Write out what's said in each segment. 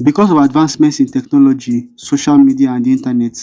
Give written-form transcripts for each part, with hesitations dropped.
Because of advancements in technology, social media, and the internet,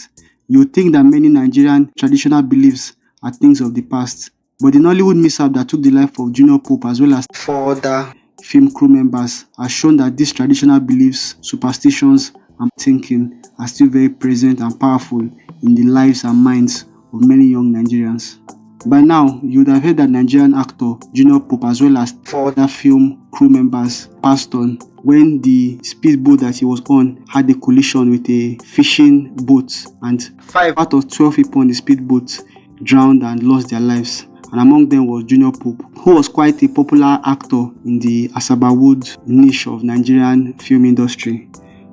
you would think that many Nigerian traditional beliefs are things of the past. But the Nollywood mishap that took the life of Junior Pope as well as 4 other film crew members has shown that these traditional beliefs, superstitions, and thinking are still very present and powerful in the lives and minds of many young Nigerians. By now, you would have heard that Nigerian actor Junior Pope as well as 4 other film crew members passed on when the speedboat that he was on had a collision with a fishing boat, and 5 out of 12 people on the speedboat drowned and lost their lives. And among them was Junior Pope, who was quite a popular actor in the Asabawood niche of Nigerian film industry.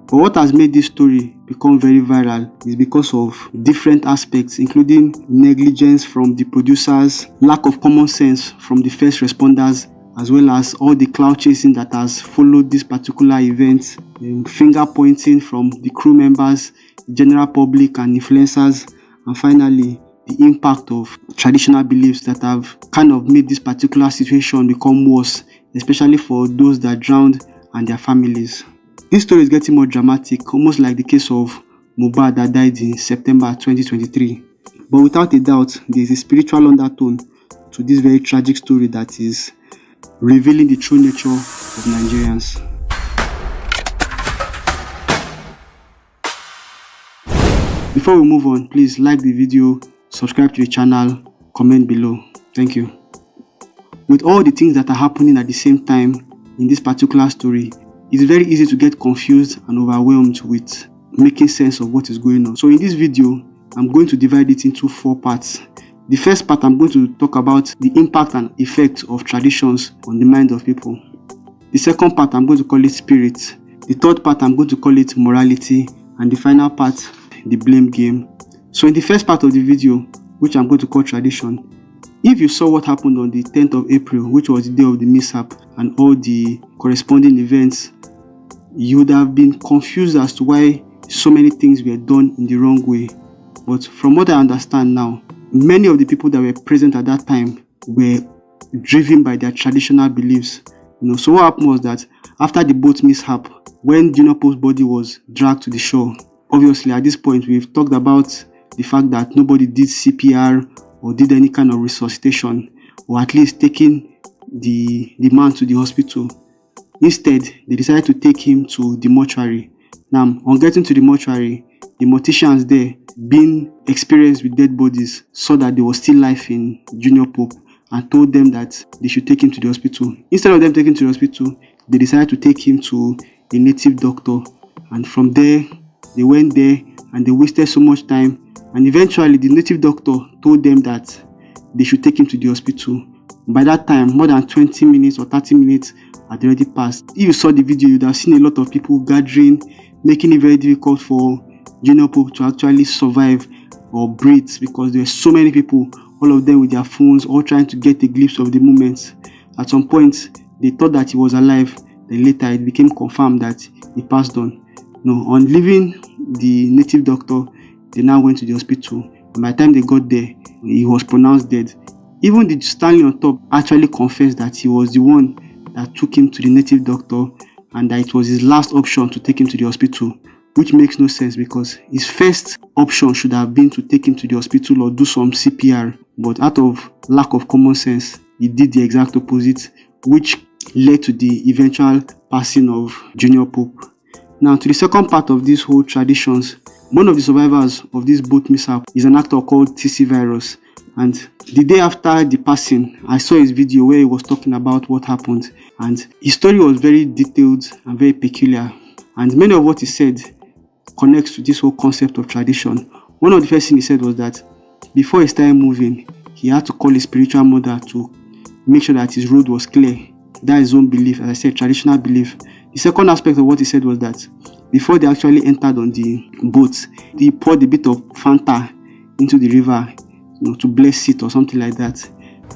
But what has made this story become very viral is because of different aspects, including negligence from the producers, lack of common sense from the first responders, as well as all the cloud chasing that has followed this particular event, finger pointing from the crew members, general public and influencers, and finally the impact of traditional beliefs that have kind of made this particular situation become worse, especially for those that drowned and their families. This story is getting more dramatic, almost like the case of Mohbad that died in September 2023. But without a doubt, there is a spiritual undertone to this very tragic story that is revealing the true nature of Nigerians. Before we move on, please like the video, subscribe to the channel, comment below. Thank you. With all the things that are happening at the same time in this particular story, it's very easy to get confused and overwhelmed with making sense of what is going on. So in this video, I'm going to divide it into 4 parts. The first part, I'm going to talk about the impact and effect of traditions on the mind of people. The second part, I'm going to call it spirit. The third part, I'm going to call it morality. And the final part, the blame game. So in the first part of the video, which I'm going to call tradition, if you saw what happened on the 10th of April, which was the day of the mishap, and all the corresponding events, you would have been confused as to why so many things were done in the wrong way. But from what I understand now, many of the people that were present at that time were driven by their traditional beliefs. So what happened was that after the boat mishap, when Junior Pope's body was dragged to the shore, obviously at this point we've talked about the fact that nobody did CPR or did any kind of resuscitation, or at least taking the man to the hospital. Instead, they decided to take him to the mortuary. Now, on getting to the mortuary, the morticians there, being experienced with dead bodies, saw that there was still life in Junior Pope and told them that they should take him to the hospital. Instead of them taking him to the hospital, they decided to take him to a native doctor. And from there, they went there and they wasted so much time. And eventually, the native doctor told them that they should take him to the hospital. By that time, more than 20 minutes or 30 minutes had already passed. If you saw the video, you'd have seen a lot of people gathering, making it very difficult for Junior Pope to actually survive or breathe, because there were so many people, all of them with their phones, all trying to get a glimpse of the moment. At some point, they thought that he was alive. Then later, it became confirmed that he passed on. On leaving the native doctor, they now went to the hospital. And by the time they got there, he was pronounced dead. Even the Stanley on top actually confessed that he was the one that took him to the native doctor and that it was his last option to take him to the hospital, which makes no sense because his first option should have been to take him to the hospital or do some CPR. But out of lack of common sense, he did the exact opposite, which led to the eventual passing of Junior Pope. Now, to the second part of these whole traditions, one of the survivors of this boat mishap is an actor called TC Virus. And the day after the passing, I saw his video where he was talking about what happened. And his story was very detailed and very peculiar. And many of what he said connects to this whole concept of tradition. One of the first things he said was that before he started moving, he had to call his spiritual mother to make sure that his road was clear. That is his own belief, as I said, traditional belief. The second aspect of what he said was that before they actually entered on the boat, he poured a bit of Fanta into the river, to bless it or something like that.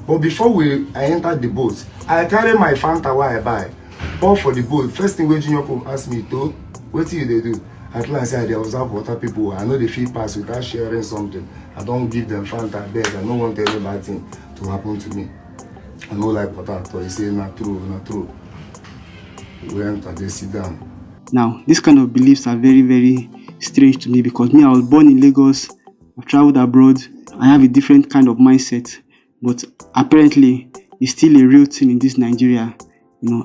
But before I entered the boat, I carry my Fanta while I buy. Pour for the boat. First thing when Junior Pope asked me to, what do they do? I tell and say they observe water people. I know they feel pass without sharing something. I don't give them Fanta beg. I don't want any bad thing to happen to me. I know like water. So he say not true, not true. We enter, they sit down. Now, these kind of beliefs are very, very strange to me because me, I was born in Lagos, I've traveled abroad, I have a different kind of mindset, but apparently it's still a real thing in this Nigeria.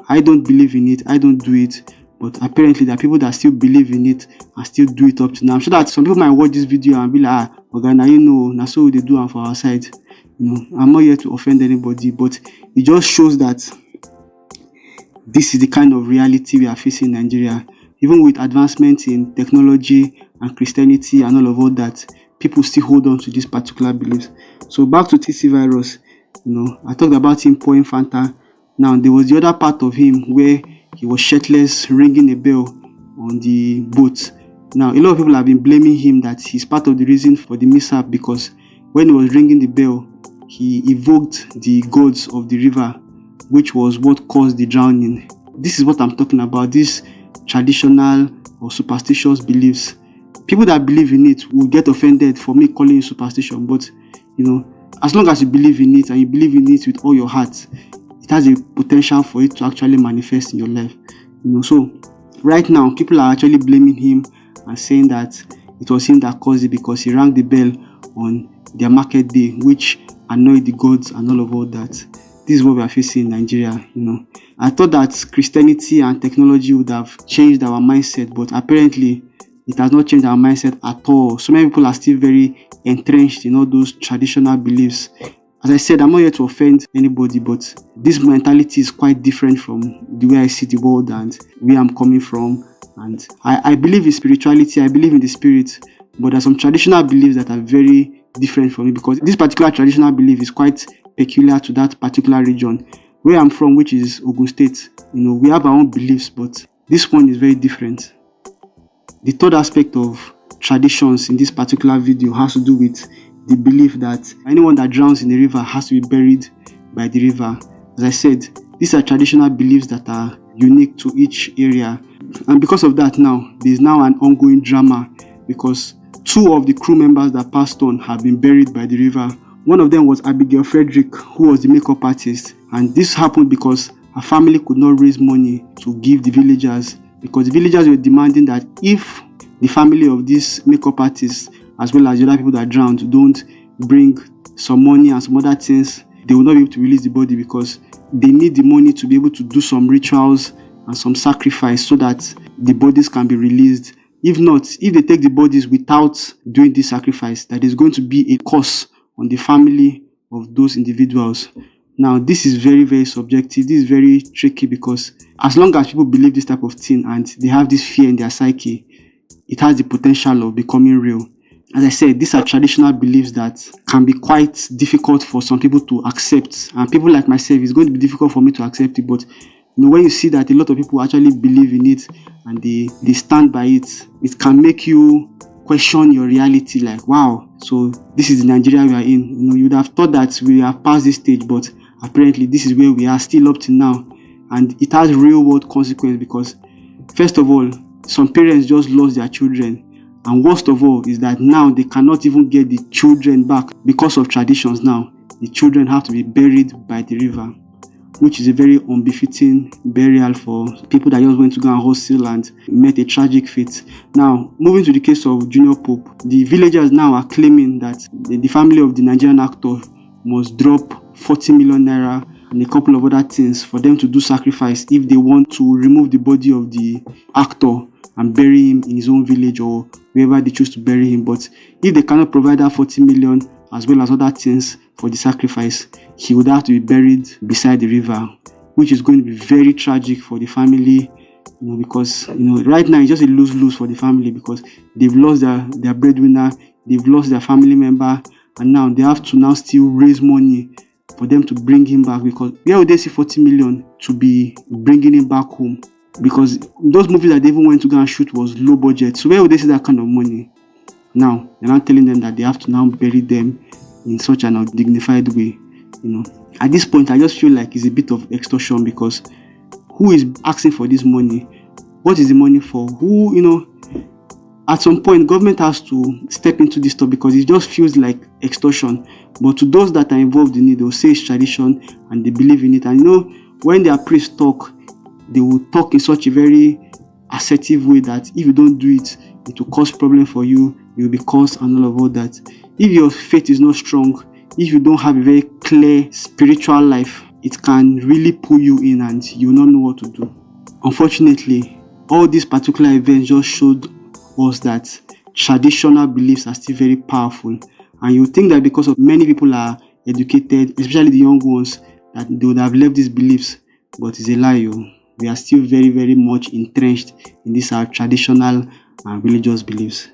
I don't believe in it, I don't do it, but apparently there are people that still believe in it and still do it up to now. I'm sure that some people might watch this video and be like, okay, now that's what they do on for our side. I'm not here to offend anybody, but it just shows that this is the kind of reality we are facing in Nigeria. Even with advancements in technology and Christianity and all that, people still hold on to these particular beliefs. So back to TC Virus, I talked about him pouring Fanta. Now there was the other part of him where he was shirtless, ringing a bell on the boat. Now a lot of people have been blaming him that he's part of the reason for the mishap, because when he was ringing the bell, he evoked the gods of the river, which was what caused the drowning. This is what I'm talking about, these traditional or superstitious beliefs. People that believe in it will get offended for me calling it superstition, but as long as you believe in it and you believe in it with all your heart, it has a potential for it to actually manifest in your life. So right now people are actually blaming him and saying that it was him that caused it because he rang the bell on their market day, which annoyed the gods and all that. This is what we are facing in Nigeria. I thought that Christianity and technology would have changed our mindset, but apparently it has not changed our mindset at all. So many people are still very entrenched in all those traditional beliefs. As I said, I'm not here to offend anybody, but this mentality is quite different from the way I see the world and where I'm coming from. And I believe in spirituality, I believe in the spirit, but there are some traditional beliefs that are very different from me, because this particular traditional belief is quite peculiar to that particular region where I'm from, which is Ogun State. We have our own beliefs, but this one is very different. The third aspect of traditions in this particular video has to do with the belief that anyone that drowns in the river has to be buried by the river. As I said, these are traditional beliefs that are unique to each area, and because of that, now there is now an ongoing drama because 2 of the crew members that passed on have been buried by the river. One of them was Abigail Frederick, who was the makeup artist, and this happened because her family could not raise money to give the villagers, because the villagers were demanding that if the family of this makeup artist, as well as the other people that drowned, don't bring some money and some other things, they will not be able to release the body, because they need the money to be able to do some rituals and some sacrifice so that the bodies can be released. If not, if they take the bodies without doing this sacrifice, that is going to be a curse on the family of those individuals. Now, this is very, very subjective. This is very tricky, because as long as people believe this type of thing and they have this fear in their psyche, it has the potential of becoming real. As I said, these are traditional beliefs that can be quite difficult for some people to accept. And people like myself, it's going to be difficult for me to accept it. But when you see that a lot of people actually believe in it and they stand by it, it can make you question your reality. Like, wow, so this is the Nigeria we are in. You would have thought that we have passed this stage, but apparently this is where we are still up to now. And it has real world consequences, because first of all, some parents just lost their children. And worst of all is that now they cannot even get the children back because of traditions. Now the children have to be buried by the river, which is a very unbefitting burial for people that just went to go and hustle and met a tragic fate. Now, moving to the case of Junior Pope, the villagers now are claiming that the family of the Nigerian actor must drop 40 million naira and a couple of other things for them to do sacrifice if they want to remove the body of the actor and bury him in his own village or wherever they choose to bury him. But if they cannot provide that 40 million as well as other things for the sacrifice, he would have to be buried beside the river, which is going to be very tragic for the family, because right now it's just a lose-lose for the family, because they've lost their breadwinner, they've lost their family member, and now they have to now still raise money for them to bring him back, because where would they see 40 million to be bringing him back home? Because those movies that they even went to go and shoot was low budget, so where would they see that kind of money? Now they're not telling them that they have to now bury them in such an undignified way. At this point I just feel like it's a bit of extortion, because who is asking for this money? What is the money for? Who, at some point government has to step into this stuff, because it just feels like extortion. But to those that are involved in it, they'll say it's tradition and they believe in it. And when their priests talk, they will talk in such a very assertive way that if you don't do it, it will cause problem for you, you will be cursed and all that. If your faith is not strong, if you don't have a very clear spiritual life, it can really pull you in and you will not know what to do. Unfortunately, all these particular events just showed us that traditional beliefs are still very powerful, and you think that because of many people are educated, especially the young ones, that they would have left these beliefs, but it's a lie. We are still very, very much entrenched in these traditional and religious beliefs.